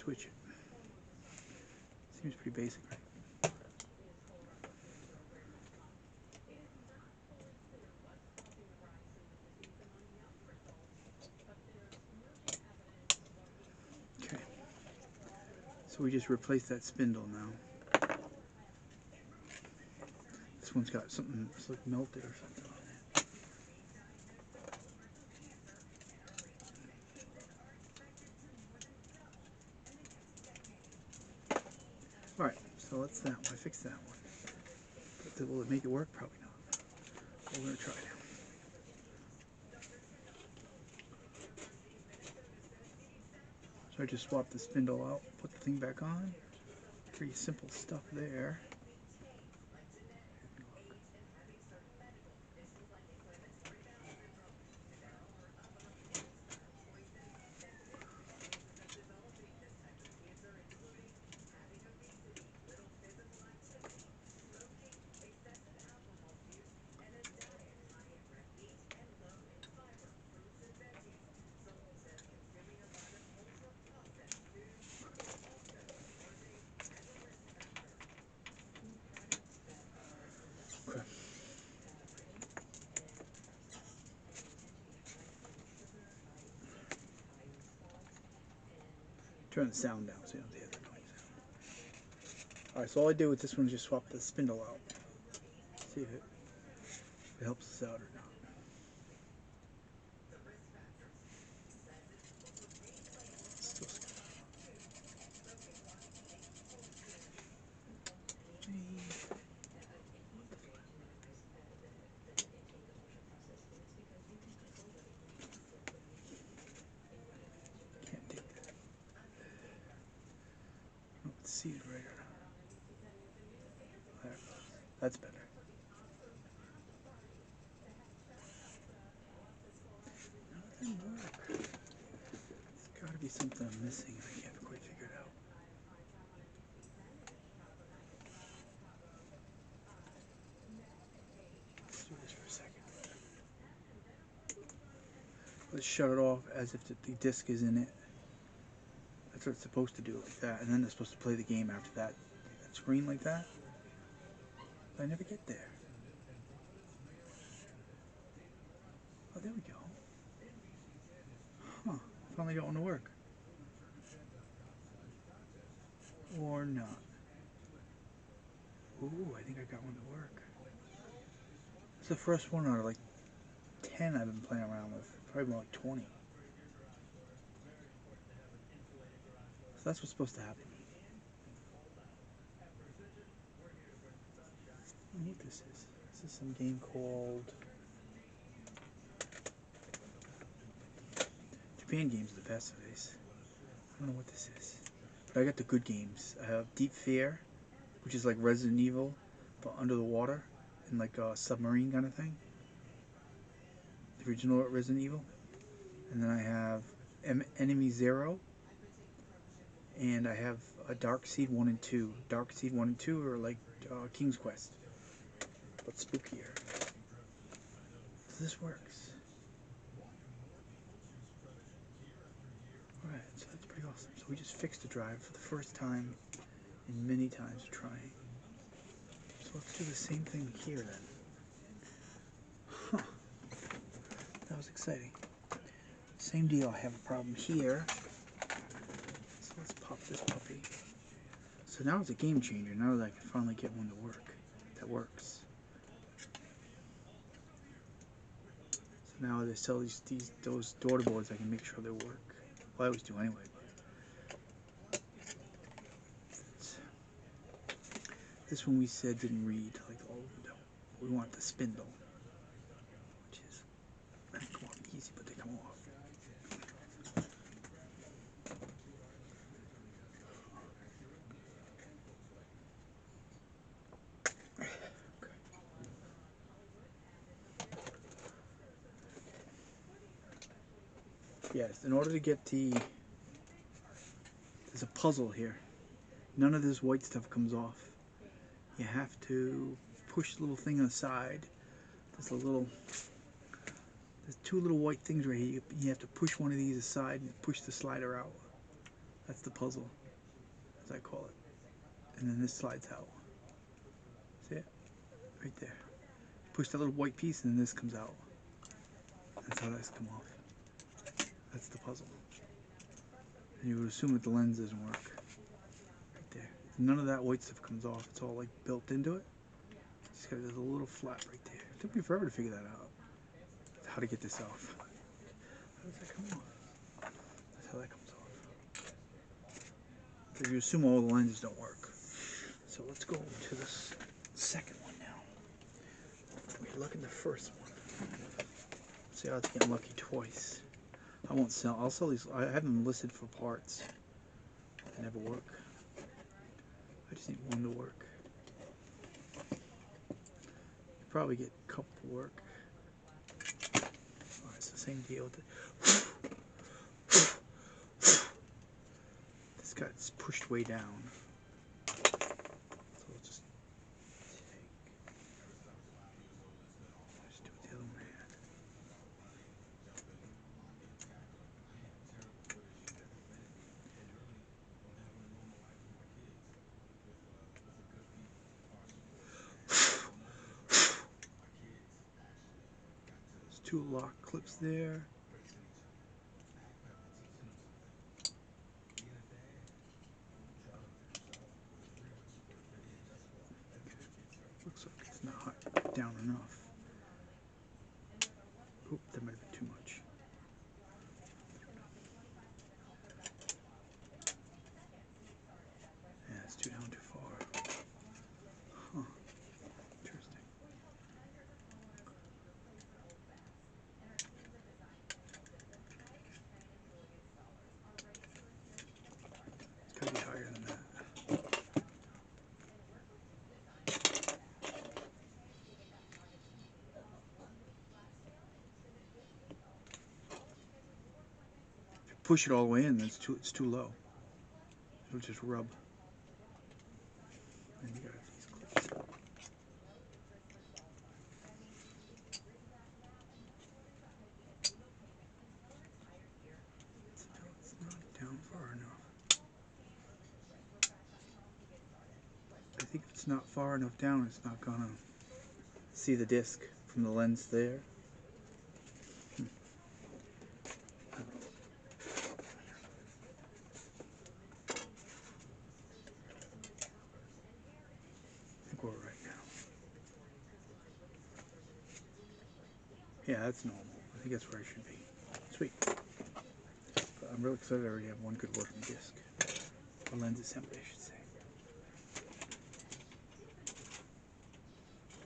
switch it. Seems pretty basic, right? Okay. So we just replaced that spindle now. This one's got something that's like melted or something on it. Alright, so that's that one. I fixed that one. But will it make it work? Probably not. But we're going to try it. So I just swapped the spindle out, put the thing back on. Pretty simple stuff there. Okay. Turn the sound down so you don't hear the noise. Alright, so all I did with this one is just swap the spindle out. See if it helps us out or not. Can't take that. Oh, let's see it right or not. There. That's better. Nothing work. There's got to be something I'm missing and I can't quite figure it out. Let's do this for a second. Let's shut it off as if the disc is in it. That's what it's supposed to do, like that. And then it's supposed to play the game after that screen like that. But I never get there. Oh, there we go. Huh. Finally got one to work. Or not. Ooh, I think I got one to work. It's the first one out of like 10 I've been playing around with. Probably more like 20. So that's what's supposed to happen. I don't know what this is. This is some game called... Japan games are the best of these. I don't know what this is. But I got the good games. I have Deep Fear, which is like Resident Evil, but under the water, in like a submarine kind of thing. The original Resident Evil. And then I have Enemy Zero. And I have a Dark Seed 1 and 2. Dark Seed 1 and 2 are like King's Quest, but spookier. So this works. Alright, so that's pretty awesome. So we just fixed the drive for the first time in many times of trying. So let's do the same thing here then. Huh. That was exciting. Same deal, I have a problem here. So let's pop this puppy. So now it's a game changer, now that I can finally get one to work. That works. So now they sell those daughter boards, I can make sure they work. Well, I always do anyway. This one we said didn't read like all of them. We want the spindle, which is, they come off easy, but they come off. Yes, in order to get there's a puzzle here. None of this white stuff comes off. You have to push the little thing on the side. There's two little white things right here. You have to push one of these aside and push the slider out. That's the puzzle, as I call it. And then this slides out. See it? Right there. Push that little white piece and then this comes out. That's how that's come off. That's the puzzle. And you would assume that the lens doesn't work. Right there. None of that white stuff comes off. It's all like built into it. Just got a little flap right there. It took me forever to figure that out. How to get this off. How does that come off? That's how that comes off. Because you assume all the lenses don't work. So let's go to this second one now. We look at the first one. See how it's getting lucky twice. I won't sell. I'll sell these. I have them listed for parts. They never work. I just need one to work. Probably get a couple to work. Alright, it's the same deal with it. This guy's pushed way down. So we'll just do it the other way. There's two lock clips there. Looks like it's not hot down enough. Oop, that might have been too much. Yeah, it's too down too far. Huh. Interesting. It's gotta be higher than that. If you push it all the way in, it's too low. It'll just rub. And you got these clips. It's not down far enough. I think if it's not far enough down, it's not gonna see the disc from the lens there. I think we're right now. Yeah, that's normal. I think that's where I should be. Sweet. But I'm really excited I already have one good working disc. Or lens assembly, I should say.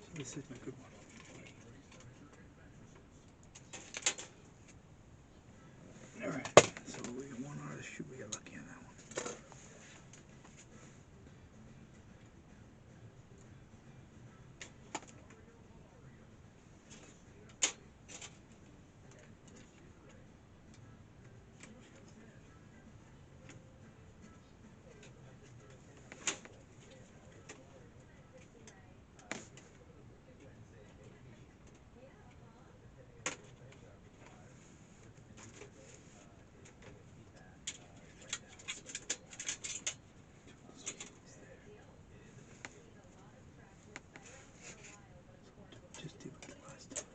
So this is my good one. Alright, so we got one out of the chute. We got lucky on that one. Just do it last time.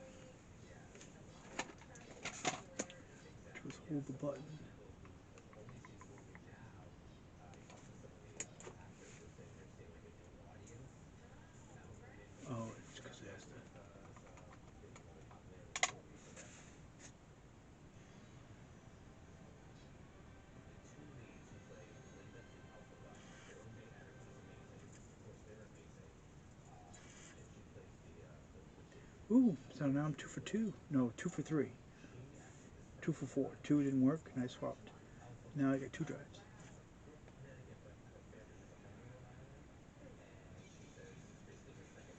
Just hold the button. Oh, it's because it has to. Ooh, so now I'm 2 for 2. No, 2 for 3. 2 for 4. 2 didn't work, and I swapped. Now I got 2 drives.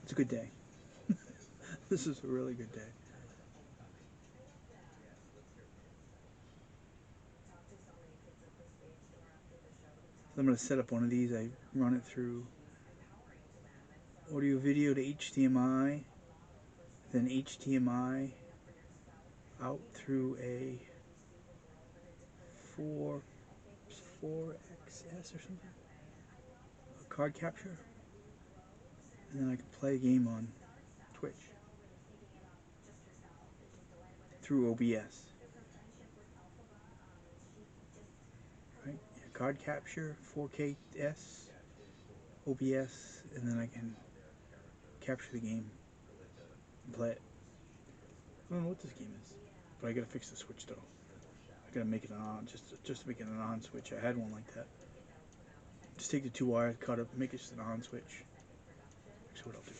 It's a good day. This is a really good day. So I'm going to set up one of these. I run it through audio video to HDMI, then HDMI out through a 4 4XS or something. A card capture. And then I can play a game on Twitch through OBS. Right? Yeah, card capture, 4KS, OBS, and then I can capture the game and play it. I don't know what this game is, but I gotta fix the switch though. I gotta make it an on, just to make it an on switch. I had one like that. Just take the 2 wires, cut up, make it just an on switch. That's what I'll do.